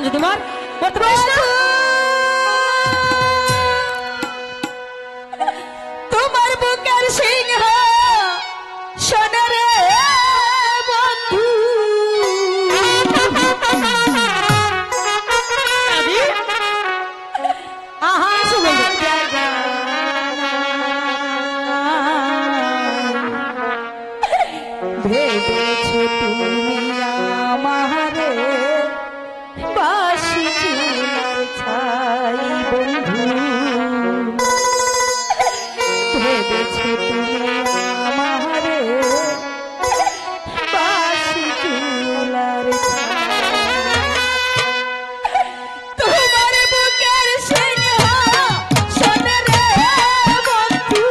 হয়েছে তোমার? বলতে পারিস না? তোমার বুকের সিংহ শোনে রে বন্ধু, আহা ভেবেছো তুমি আমারে বাসি চুলার ছাই বন্ধু, ভেবেছো তুমি আমারে বাসি চুলার ছাই। তোমার বুকের সিংহ শোনে রে বন্ধু,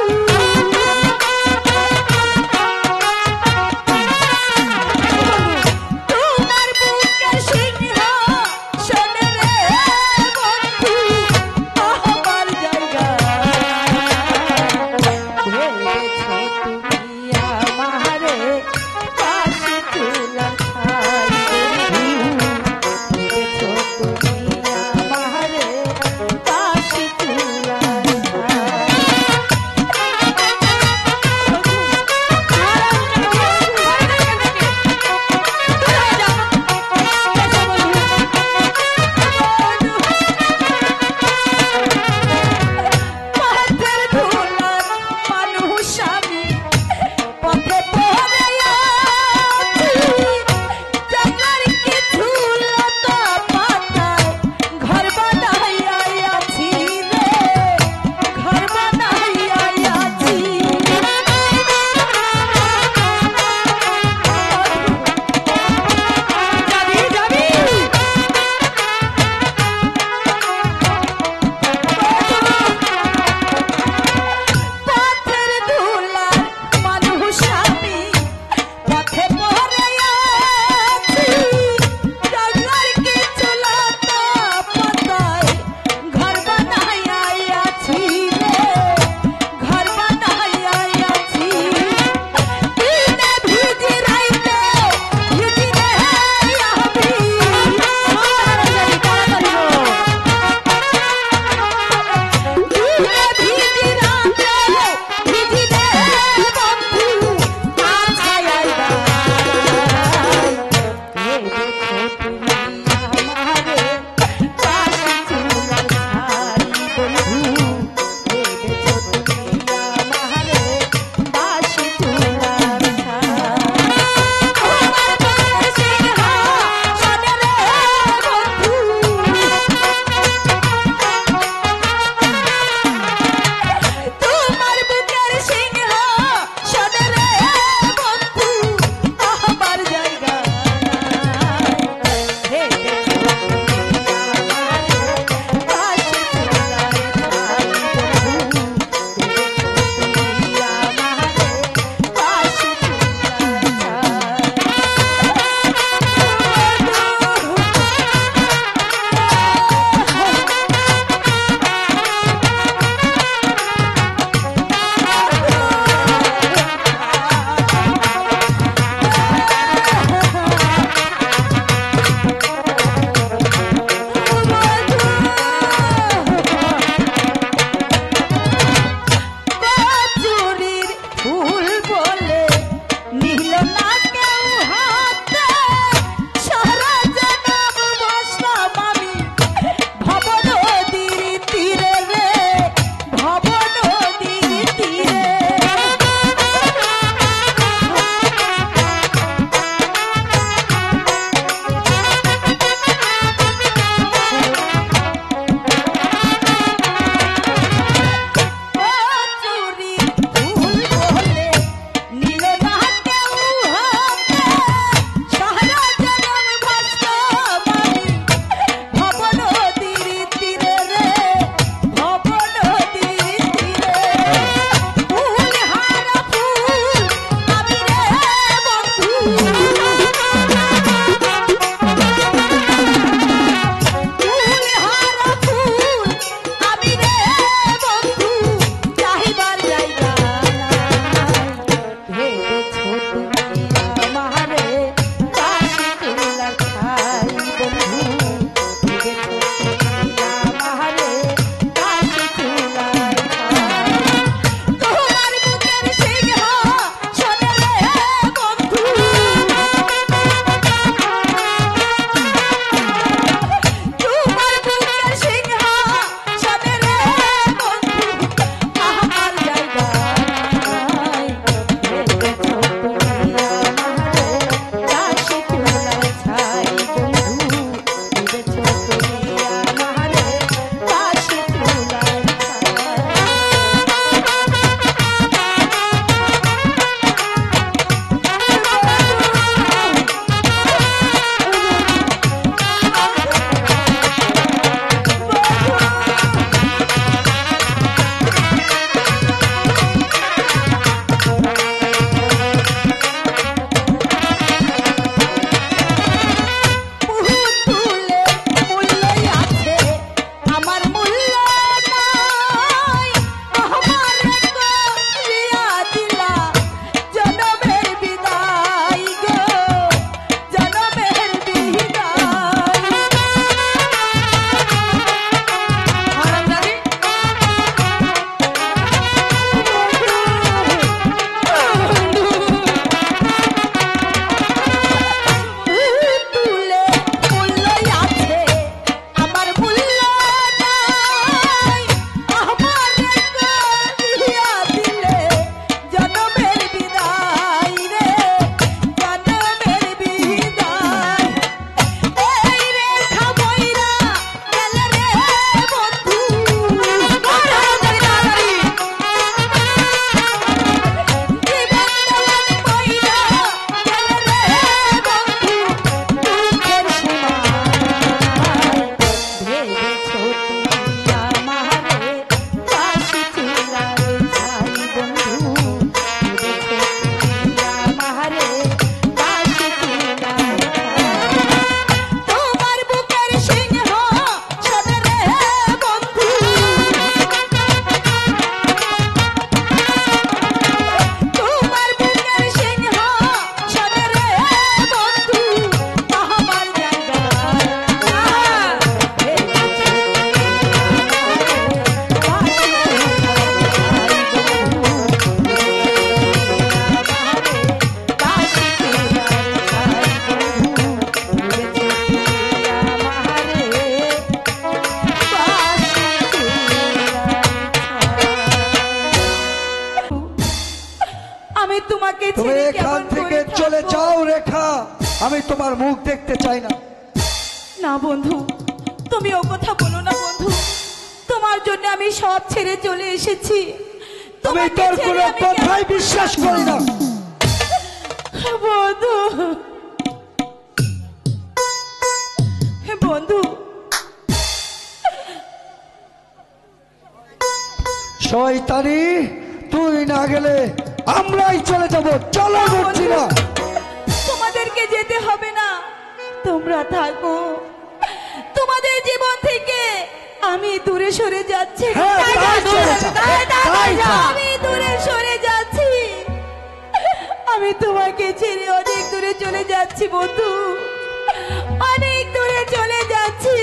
আমি তোমার মুখ দেখতে চাই না। না বন্ধু, তুমি ও কথা বলো না বন্ধু। তোমার জন্য আমি সব ছেড়ে চলে এসেছি। আমি তোমাকে তোর ছেড়ে কোনো আমি কথাই বিশ্বাস করি না। বন্ধু, বন্ধু, শয়তানি, তুই না গেলে আমরাই চলে যাব। চলো বলছি না। তোমাদেরকে যেতে হবে না, তোমরা থাকো। তোমাদের জীবন থেকে আমি দূরে সরে যাচ্ছি। হ্যাঁ, তাই চলে যা, তাই যা। আমি দূরে সরে যাচ্ছি। আমি তোমাকে ছেড়ে অনেক দূরে চলে যাচ্ছি বন্ধু, অনেক দূরে চলে যাচ্ছি।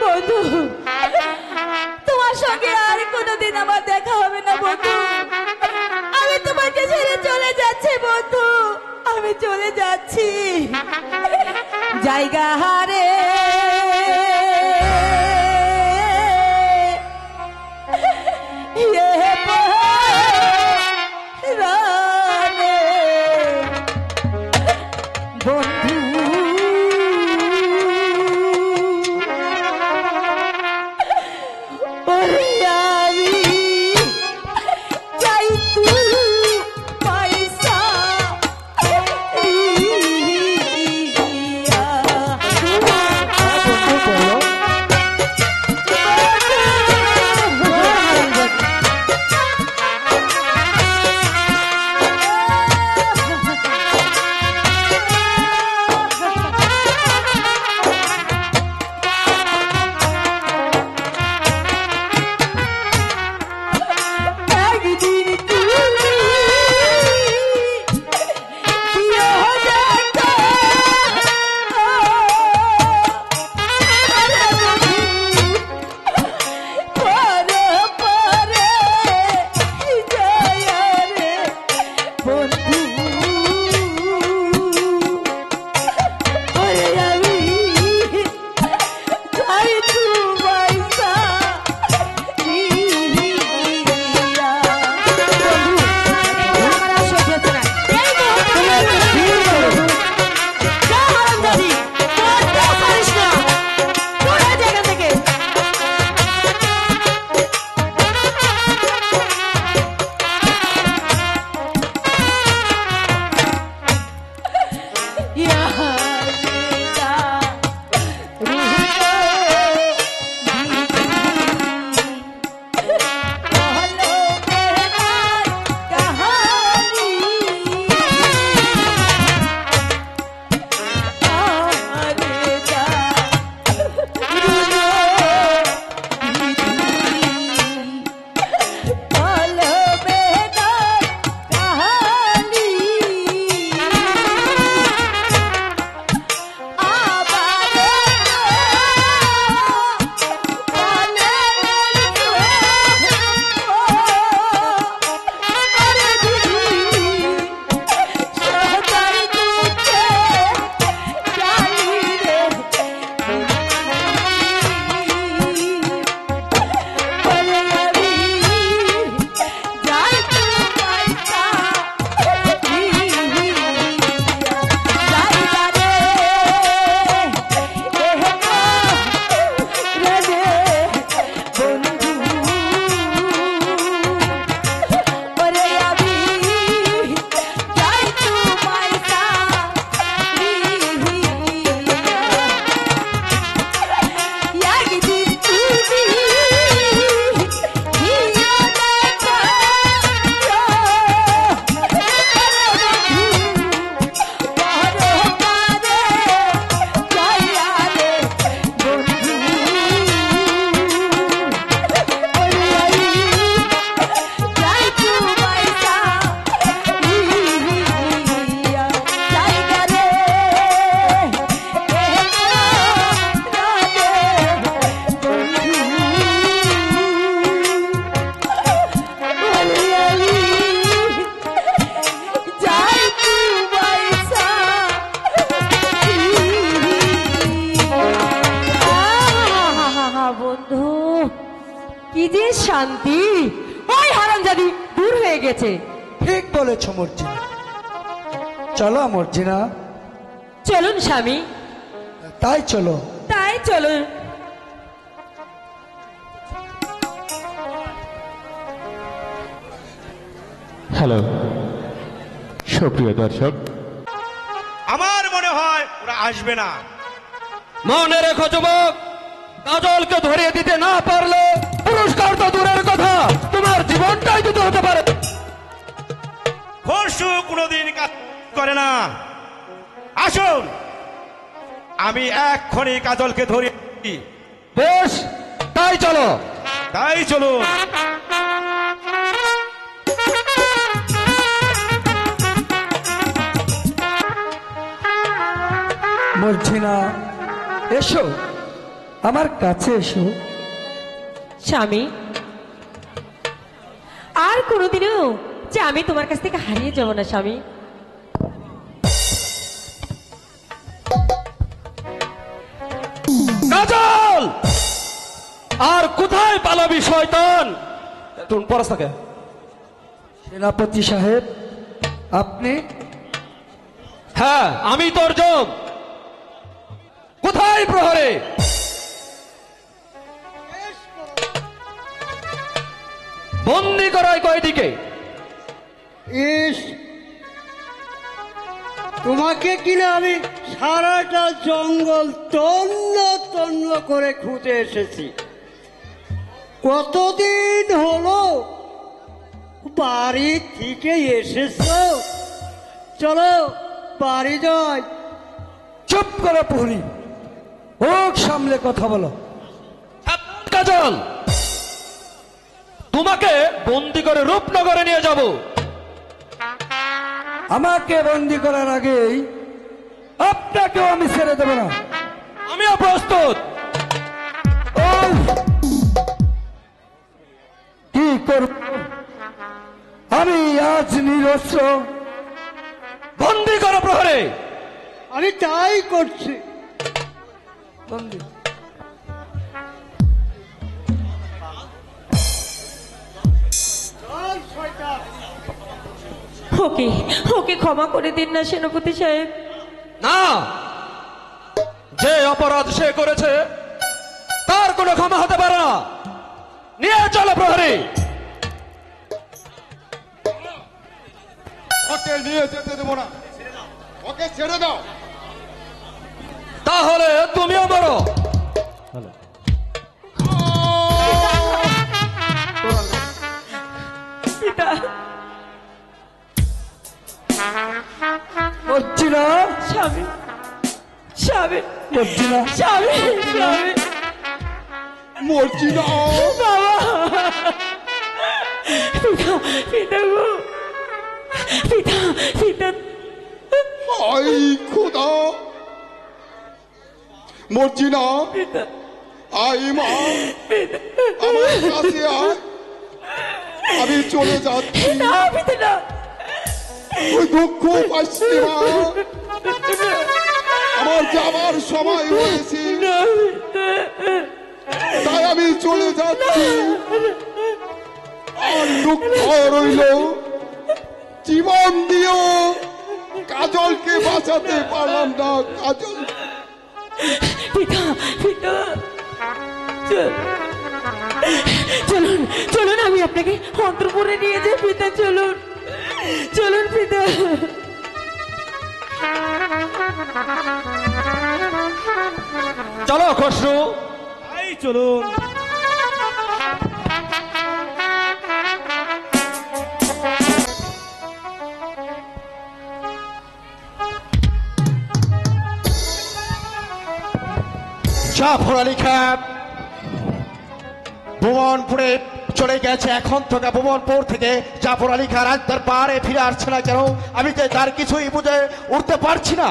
বন্ধু, তোমার সঙ্গে আর কোনোদিন আমার দেখা হবে না বন্ধু। আমি তোমাকে ছেড়ে চলে যাচ্ছি বন্ধু, আমি চলে যাচ্ছি। জায়গা হারে কি যে শান্তি। ওই হারামজাদি দূর হয়ে গেছে, ঠিক বলেছ মর্জিনা। চলো মর্জিনা, চলুন স্বামী, তাই চলো। তাই চলুন। হ্যালো সুপ্রিয় দর্শক, আমার মনে হয় ওরা আসবে না। মনে রেখো যুবক, কাজলকে ধরিয়ে দিতে না পারলে পুরস্কার তো দূরের কথা, তোমার জীবনটাই দিতে হতে পারে। খরশু কোনোদিন কাজ করে না। আসুন, আমি এক্ষুনি কাজলকে ধরিয়ে দিই। বেশ, তাই চলো। তাই চলুন। মর্জিনা, এসো, আমার কাছে এসো। স্বামী, আর কোনোদিনও যে আমি তোমার কাছ থেকে হারিয়ে যাব না স্বামী। কাজল, আর কোথায় পালাবি শয়তান? তুমি পরশ থাকে। সেনাপতি সাহেব, আপনি? হ্যাঁ, আমি তোর জম। কোথায় প্রহরে? বন্দি করায় কয়দিকে? ইস, তোমাকে কিনা আমি সারাটা জঙ্গল তন্ন তন্ন করে খুঁজে এসেছি। কতদিন হলো বাড়ি থেকে এসেছো? চলো বাড়ি যাই। চুপ করো প্রহরী, মুখ সামলে কথা বলো। কাজল, তোমাকে বন্দি করে রূপনগরে নিয়ে যাব। আমাকে বন্দি করার আগেই আপনাকেও আমি ছেড়ে দেব না। আমিও প্রস্তুত। ওহ! কি করব আমি আজ নিরস্ত্র? বন্দি করো প্রহরে। আমি তাই করছি। বন্দি। ওকে, ওকে ক্ষমা করে দিন না সেনাপতি সাহেব। না, যে অপরাধ সে করেছে তার কোনো ক্ষমা হতে পারে না। নিয়ে চলো প্রহরী। ওকে নিয়ে যেতে দেবো না, ওকে ছেড়ে দাও। তাহলে তুমিও মরো। পিতা, মর্জিনা, স্বামী, স্বামী, মর্জিনা, স্বামী, স্বামী, মর্জিনা, বাবা, পিতা, পিতা গো, পিতা, পিতা, হাই খোদা, মর্জিনা, আই মা, আমার কাছে আয়, আমি চলে যাচ্ছি। না পিতা না, ওই দুঃখ পাচ্ছি মা, আমার যাবার সময় হয়েছে, তাই আমি চলে যাচ্ছি। আর দুঃখ রইল, জীবন দিয়েও কাজলকে বাঁচাতে পারলাম না। কাজল, পিতা, পিতা, চলুন, চলুন, আমি আপনাকে অন্তরপুরে নিয়ে যাই পিতা, চলুন, চলুন পিতা। চলো খসরু। তাই চলুন। জাফর আলী খান ভুবনপুরে চলে গেছে। এখন থেকে ভুবনপুর থেকে জাফর আলী খান আজ তার পাহাড়ে ফিরে আসছে না কেন? আমি তো তার কিছুই বুঝে উঠতে পারছি না।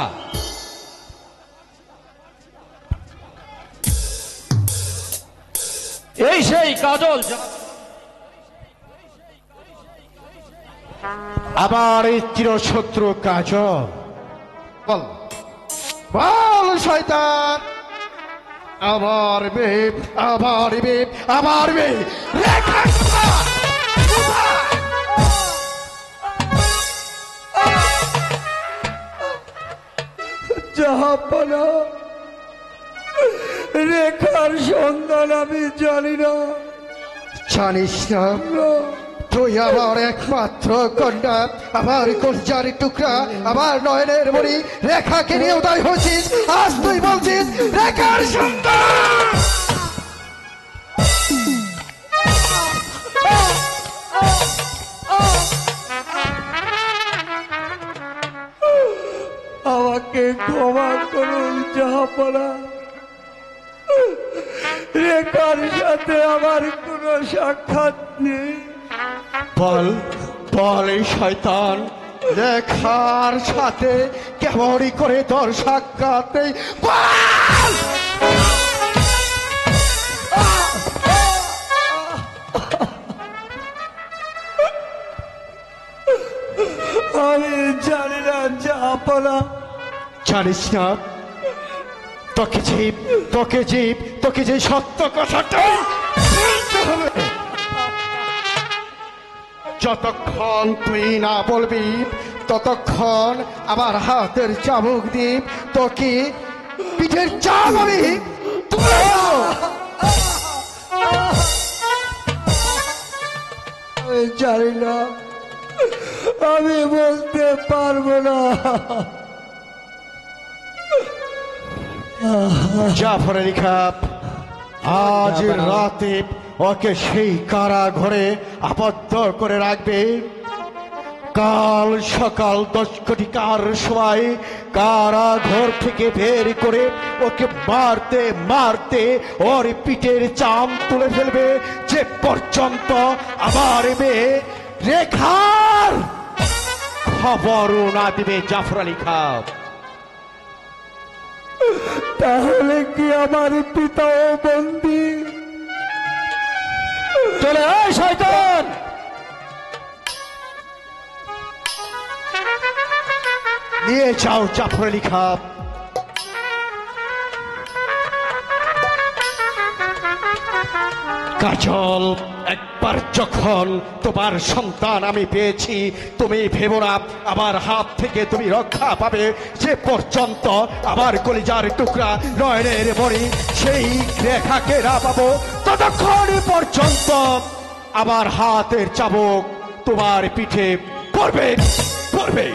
এই সেই কাজল, আমার এই চিরশত্রু কাজল। বল বল শয়তান, আমার মেয়ে, আমার মেয়ে, আমার মেয়ে রেখা কোথায়? কোথায়? জাহাপনা, রেখার সন্ধান আমি জানি না। জানিস না তুই আমার একমাত্র কন্যা, আমার কলজার টুকরা, আমার নয়নের মণি রেখাকে নিয়ে উদয় হয়েছিস, আজ তুই বলছিস রেখার সন্তান। আমাকে ক্ষমা করুন জাহাপনা, রেখার সাথে আমার কোনো সাক্ষাৎ নেই। বল বল এই শয়তান, রেখার সাথে কেমনই করে তোর সাক্ষাৎ নেই, বল! আমি জানি না জাহাপনা। জানিস না তোকে যে সত্য কথাটা বলতে হবে। যতক্ষণ তুই না বলবি ততক্ষণ আমার হাতের চাবুক দিয়ে তোকে পিঠের চাপ আমি তুলে দেব। আমি জানি না, আমি বলতে পারবো না। জাফর আলী খাপ আজ রাতে ওকে সেই কারাঘরে আবদ্ধ করে রাখবে। কাল সকাল 10 কোটিকার সময় কারাঘর থেকে বের করে ওকে মারতে মারতে ওর পিঠের চাম তুলে ফেলবে, যে পর্যন্ত আমার মেয়ে রেখার খবরও না দিবে জাফর আলী খাপ। তাহলে কি আমার পিতাও বন্দী? চলে আয় শয়তান! নিয়ে যাও জাফর আলী খাপ। কাজল, একবার যখন তোমার সন্তান আমি পেয়েছি, তুমি ভেবো না আমার হাত থেকে তুমি রক্ষা পাবে। যে পর্যন্ত আমার কলিজার টুকরা নয়নের মণি সেই রেখাকে না পাবো, ততক্ষণ পর্যন্ত আমার হাতের চাবুক তোমার পিঠে পড়বে পড়বে।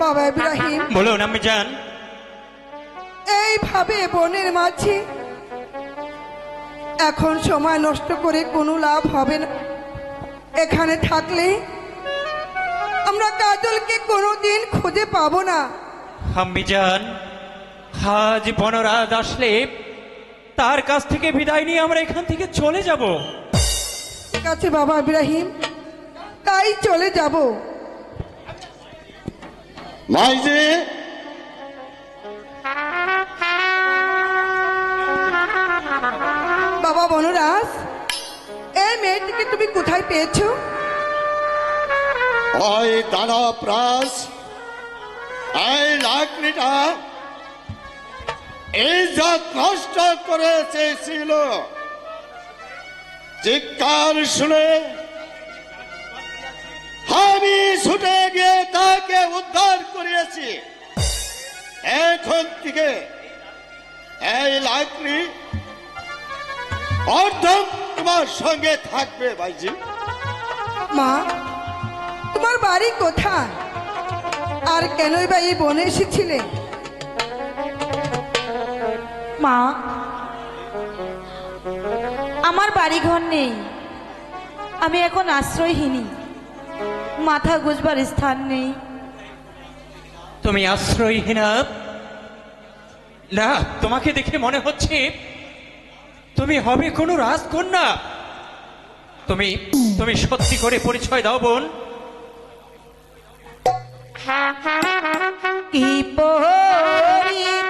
বাবা ইব্রাহিম, বলুন আমি যান। এইভাবে বনের মাঝে এখন সময় নষ্ট করে কোনো লাভ হবে না। এখানে থাকলে আমরা কাজলকে কোনোদিন খুঁজে পাবো না। আম্মি যান, আজ বনরাজ আসলে তার কাছ থেকে বিদায় নিয়ে আমরা এখান থেকে চলে যাব। ঠিক আছে বাবা ইব্রাহিম, তাই চলে যাব। মাইজি, বাবা বনরাজ, এই মেয়েটিকে তুমি কোথায় পেয়েছো? ওই দানব রাজ এই লাকড়িটা ইজ্জত নষ্ট করে চেয়েছিল। চিৎকার শুনে আমি ছুটে গিয়ে তাকে উদ্ধার করিয়েছি। এখন থেকে এই লাকড়ি অর্ধম তোমার সঙ্গে থাকবে ভাইজি। মা, তোমার বাড়ি কোথায়? আর কেনই বা এই বনে এসেছিলে? মা, আমার বাড়ি ঘর নেই, আমি এখন আশ্রয়হীনী, মাথা গুজবার স্থান নেই। তুমি আশ্রয়হীনা? না, তোমাকে দেখে মনে হচ্ছে তুমি হবে কোনো রাজকন্যা। তুমি তুমি সত্যি করে পরিচয় দাও বোন। কি পরিচয়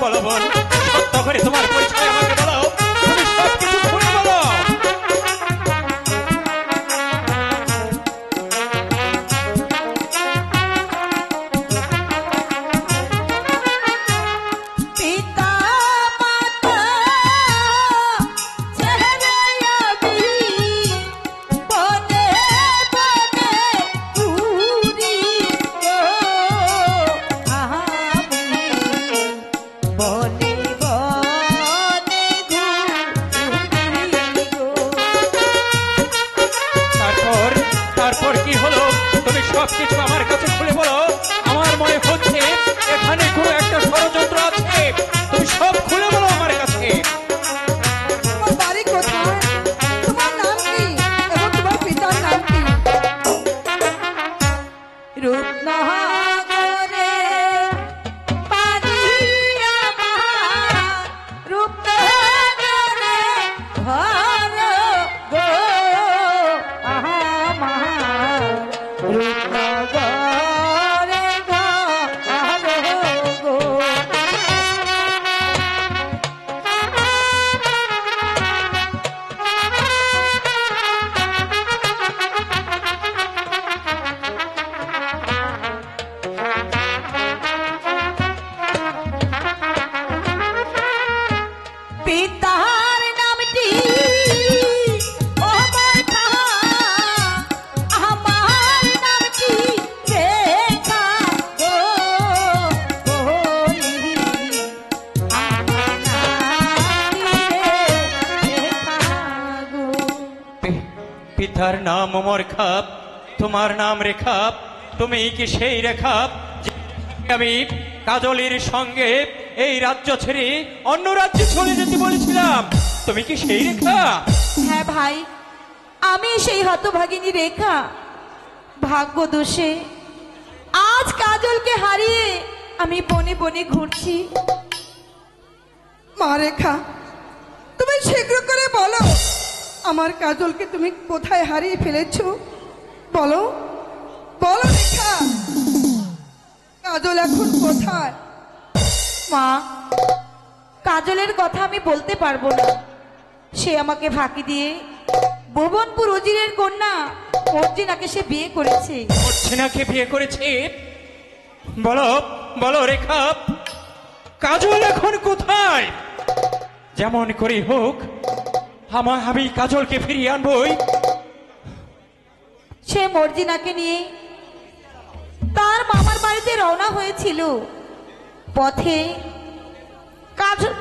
বলো বোন, সত্য করে তোমার পরিচয় আমাকে বলো, তুমি সব কিছু খুলে বলো। পিতা মাতা ছেড়ে আমি বনে বনে ঘুরি গো, আমি বনে বনে ঘুরি গো। তারপর কি হলো? তুমি সব কিছু আমার কাছে খুলে বলো। আমার মনে হচ্ছে এখানে কোনো একটা ষড়যন্ত্র আছে, তুমি সব খুলে বলো আমার কাছে। তোমার বাড়ি কোথায়? তোমার নাম কি এবং তোমার পিতার নাম কি? রূপনগরে বাড়ি আমার, রূপনগরে ঘর গো আমার, রূপনগরে ঘর গো। পিতার নামটি আমার কাহা, আমার নামটি রেখা গো বলি, আমার নামটি রেখা গো। পিতার নাম অমর খাপ, তোমার নাম রেখাপ। তুমি কি সেই রেখাপ যে আমি কাজলের সঙ্গে এই রাজ্য ছেড়ে অন্য রাজ্যে চলে যেতে বলেছিলাম? তুমি কি সেই রেখা? হ্যাঁ ভাই, আমি সেই হতভাগিনী রেখা। ভাগ্য দোষে আজ কাজলকে হারিয়ে আমি বনে বনে ঘুরছি। মা রেখা, তুমি শীঘ্র করে বলো আমার কাজলকে তুমি কোথায় হারিয়ে ফেলেছো? বলো বলো রেখা, কাজল এখন কোথায়? মা, কাজলের কথা আমি বলতে পারবো না। সে আমাকে ফাঁকি দিয়ে ভুবনপুর উজিরের কন্যা অর্জিনাকে সে বিয়ে করেছে। অর্চনাকে বিয়ে করেছে? বলো বলো রেখা, কাজল এখন কোথায়? যেমন করে হোক আমি কাজলকে ফিরিয়ে আনবই। সে মর্জিনাকে নিয়ে তার মামার বাড়িতে রওনা হয়েছিল। পথে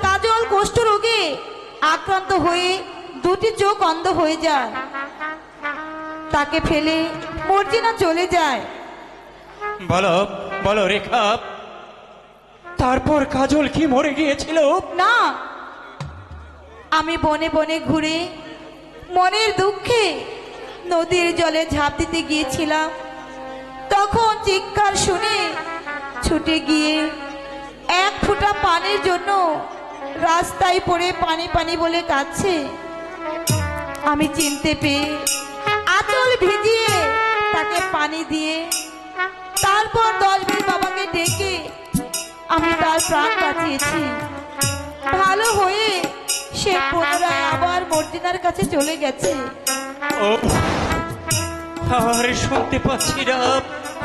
কাজল কুষ্ঠ রোগে আক্রান্ত হয়ে দুটি চোখ অন্ধ হয়ে যায়। তাকে ফেলে মর্জিনা চলে যায়। বলো বলো রেখা, তারপর কাজল কি মরে গিয়েছিল? না, আমি বনে বনে ঘুরে মনের দুঃখে নদীর জলে ঝাঁপ দিতে গিয়েছিলাম। তখন চিৎকার শুনে ছুটে গিয়ে এক ফোঁটা পানির জন্য রাস্তায় পড়ে পানি পানি বলে কাঁদছে। আমি চিনতে পেয়ে আঁচল ভিজিয়ে তাকে পানি দিয়ে তারপর 10 দিন বাবাকে ডেকে আমি তার প্রাণ বাঁচিয়েছি। ভালো হয়ে সে পুনরায় আবার মর্জিনার কাছে চলে গেছে। ও, আর শুনতে পাচ্ছি না,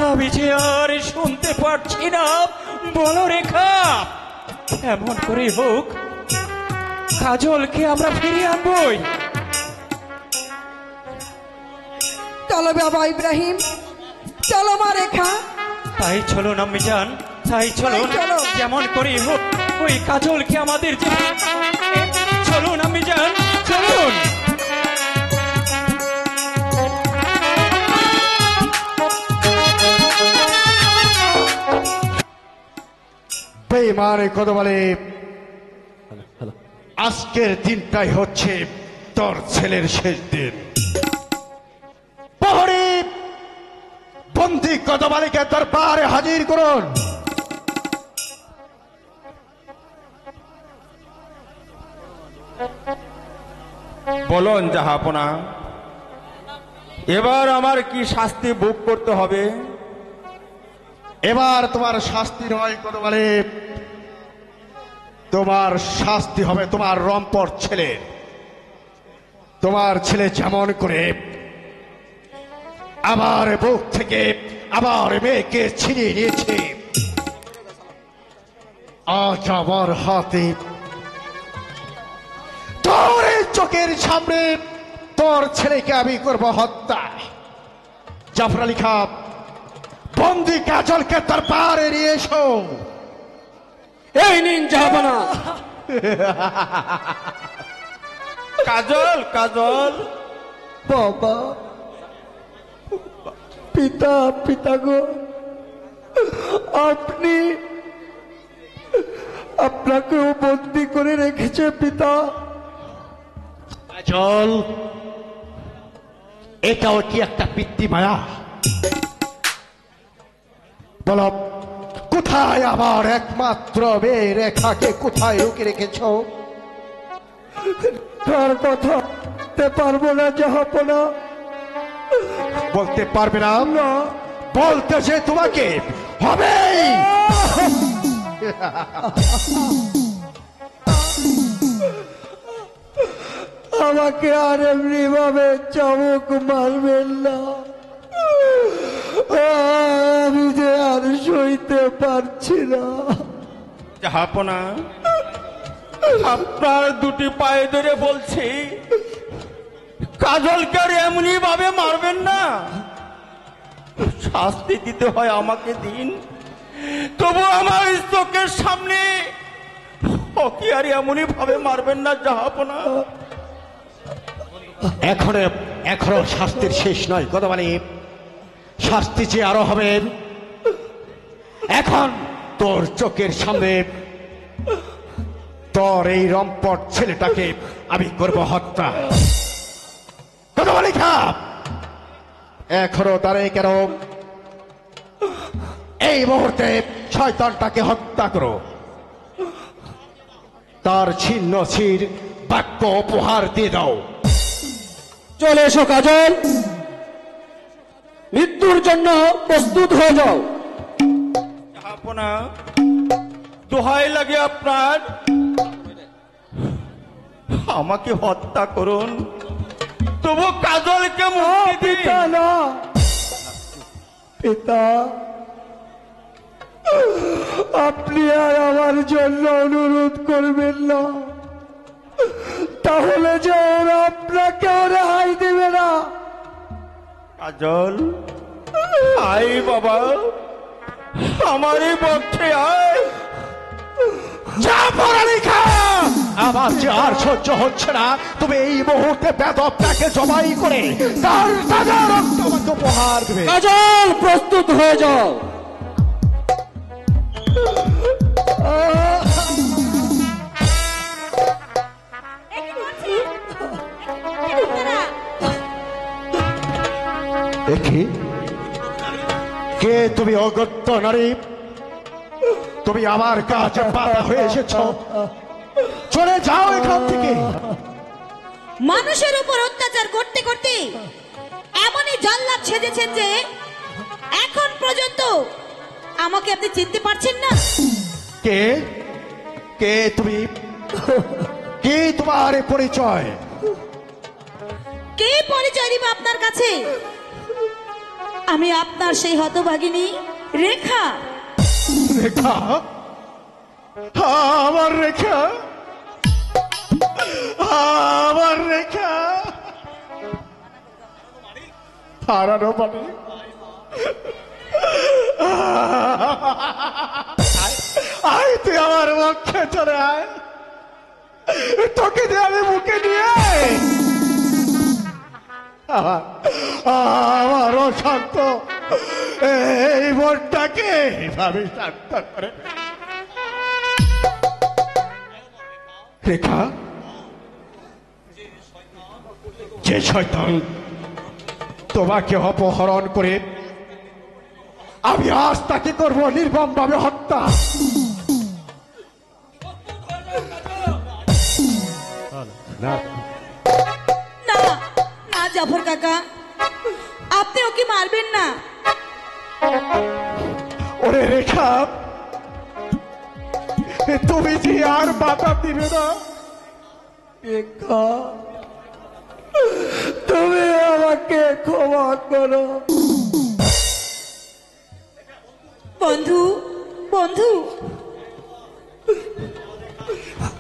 আমি যে আর শুনতে পারছি না। বলো রেখা, এমন করে হোক কাজলকে আমরা ফিরিয়ে আনবই। চলো বাবা ইব্রাহিম, চলো মা রেখা। তাই চলো নাম্মি যান, তাই চলো। তাই চলো। যেমন করে হোক ওই কাজলকে আমাদের চলুন নাম্মি যান, চলুন। বেঈমান কথা বলে, আজকের দিনটাই হচ্ছে তোর ছেলের শেষ দিন। প্রহরী, বন্দী কদমালিকে দরবারে হাজির করুন। বলুন জাহাপনা, এবার আমার কি শাস্তি ভোগ করতে হবে? এবার তোমার শাস্তি নয় কদমালি, তোমার শাস্তি হবে তোমার রম্পর ছেলে। তোমার ছেলে যেমন করে আমার বুক থেকে আমার মেয়েকে ছিনিয়ে নিয়েছে, আজ আমার হাতে তোর এই চোখের সামনে তোর ছেলেকে আমি করব হত্যা। জাফর আলী খাঁ, বন্দি কাজলকে তার পাহাড়ে নিয়ে এসো। এই নিন জাহাপনা। কাজল, কাজল, বাবা, পিতা, পিতা গো, আপনি, আপনাকেও বন্দি করে রেখেছে পিতা। কাজল, এটাও কি একটা পিতৃ মায়া? বলো, কোথায় আমার একমাত্র মেয়ে রেখাকে কোথায় রুকে রেখেছ? তার কথা বলতে পারবো না জাহাপনা। বলতে পারবে না? বলতে যে তোমাকে হবে। আমাকে আর এমনি ভাবে চমক মারবেন না, আমি যে আর সইতে পারছি না। জাহাপনা, আপনার দুটি পায়ে ধরে বলছি, কাজলকে আর এমনি ভাবে মারবেন না। শাস্তি দিতে হয় আমাকে দিন, তবু আমার চোখের সামনে ওকে আর এমনি ভাবে মারবেন না জাহাপনা। এখনো শাস্তির শেষ নয় কথা, মানে শাস্তি যে আরো হবে। এখন তোর চোখের সামনে তোর এই রম্পট ছেলেটাকে আমি করব হত্যা। কথা বলি খাপ, এখনো দাঁড়িয়ে কেন? এই মুহূর্তে শয়তানটাকে হত্যা করো, তার ছিন্ন ছির বাক্য উপহার দিয়ে দাও। চলে এসো কাজল, মৃত্যুর জন্য প্রস্তুত হয়ে যাও। জাহাপনা, দোহাই লাগে আপনার, আমাকে হত্যা করুন, তবু কাজলকে মুক্তি দিন। পিতা না, পিতা, আপনি আর আমার জন্য অনুরোধ করবেন না, তাহলে যে ওরা আপনাকে রেহাই দেবে না। কাজল, আয় বাবা, আমারই পক্ষে আয়। জাফর আলী খাঁ, আমার যে আর সহ্য হচ্ছে না, তুমি এই মুহূর্তে বেদবটাকে জবাই করে তার তাজা রক্ত আমাকে উপহার দেবে। কাজল, প্রস্তুত হয়ে যাও। দেখি কে তুমি? অগত্য নারী, তুমি আমার কাছে বাধা হয়ে এসেছ, চলে যাও এখান থেকে। মানুষের উপর অত্যাচার করতে করতে এমনই জল্লাদ সেজেছেন যে এখন পর্যন্ত আমাকে আপনি চিনতে পারছেন না। কে কে তুমি? কি তোমার এ পরিচয়? কে পরিচয় দিব আপনার কাছে? আমি আপনার সেই হতভাগিনী রেখা। রেখা? আমার রেখা, আমার রেখা হারানো মানে? আয় তুই আমার মুখে চলে আয়, তোকে দিয়ে আমি মুখে নিয়ে আমার অশান্ত এই মনটাকে এইভাবে শান্ত করে। রেখা, যে শয়তান তোমাকে অপহরণ করে, আমি আজ তাকে করবো নির্মম ভাবে হত্যা। না না না জাফর কাকা, আপনি ওকে মারবেন না। ওরে রেখা, তুমি যে আর বাধা দিবে না। রেখা, তুমি আমাকে ক্ষমা করো। বন্ধু বন্ধু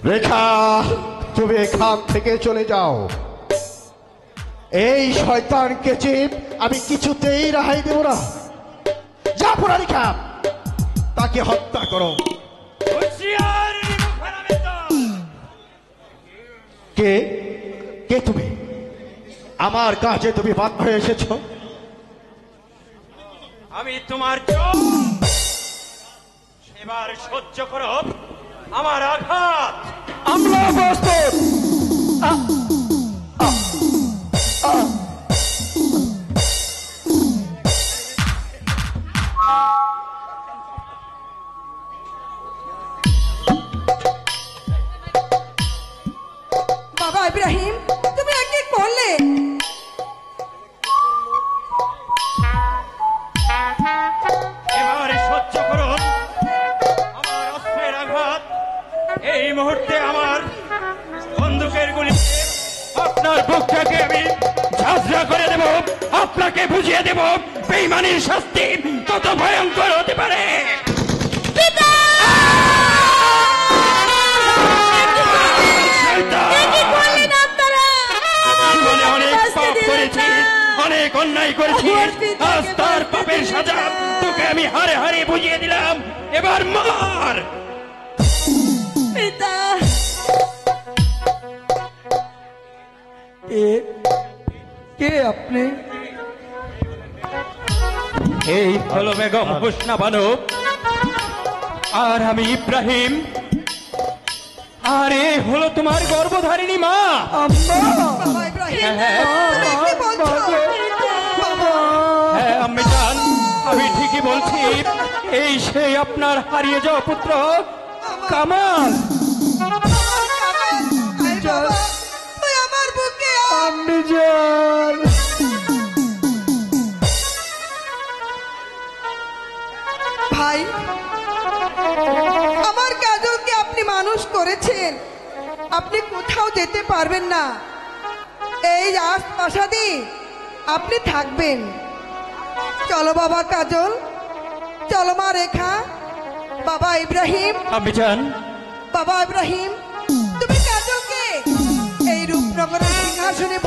রেখা, তুমি এখান থেকে চলে যাও। এই শয়তানকে যে আমি কিছুতেই রেহাই দেব না। যা পুরা রেখা, তাকে হত্যা করো। কে কে তুমি? আমার কাছে তুমি বাধ্য হয়ে এসেছো? আমি তোমার চোখ এবার সহ্য করো আমার আঘাত। আমরা প্রস্তুত। বাবা ইব্রাহিম, তুমি কি করলে? এবার সহ্য করুন আমার অস্ত্রের আঘাত। এই মুহূর্তে আমার বন্দুকের গুলি আপনার বুকটাকে আমি ঝাঁঝরা করে দেব। আপনাকে বুঝিয়ে দেব বেঈমানির শাস্তি কত ভয়ঙ্কর হতে পারে। জীবনে অনেক পাপ করেছি, অনেক অন্যায় করেছি। আজ তার পাপের সাজা তোকে আমি হারে হারে বুঝিয়ে দিলাম। এবার মার। পিতা, কে আপনি? এই হলো বেগম হোসনা বানু, আর আমি ইব্রাহিম, আর এই হলো তোমার গর্ভধারিণী মা। বাবা ইব্রাহিম, তুমি কি বলছো? বাবা, হ্যাঁ আম্মি জান, আমি ঠিকই বলছি। এই সেই আপনার হারিয়ে যাওয়া পুত্র কামাল। আয় বাবা, তুই আমার বুকে আয়। আমি জান। ভাই, আমার কাজলকে আপনি মানুষ করেছেন, আপনি কোথাও যেতে পারবেন না। এই রাজপ্রাসাদে আপনি থাকবেন। চলো বাবা কাজল, চলো মা রেখা, বাবা ইব্রাহিম, আম্মি জান, বাবা ইব্রাহিম, তুমি কাজলকে এই রূপনগরের সিংহাসনে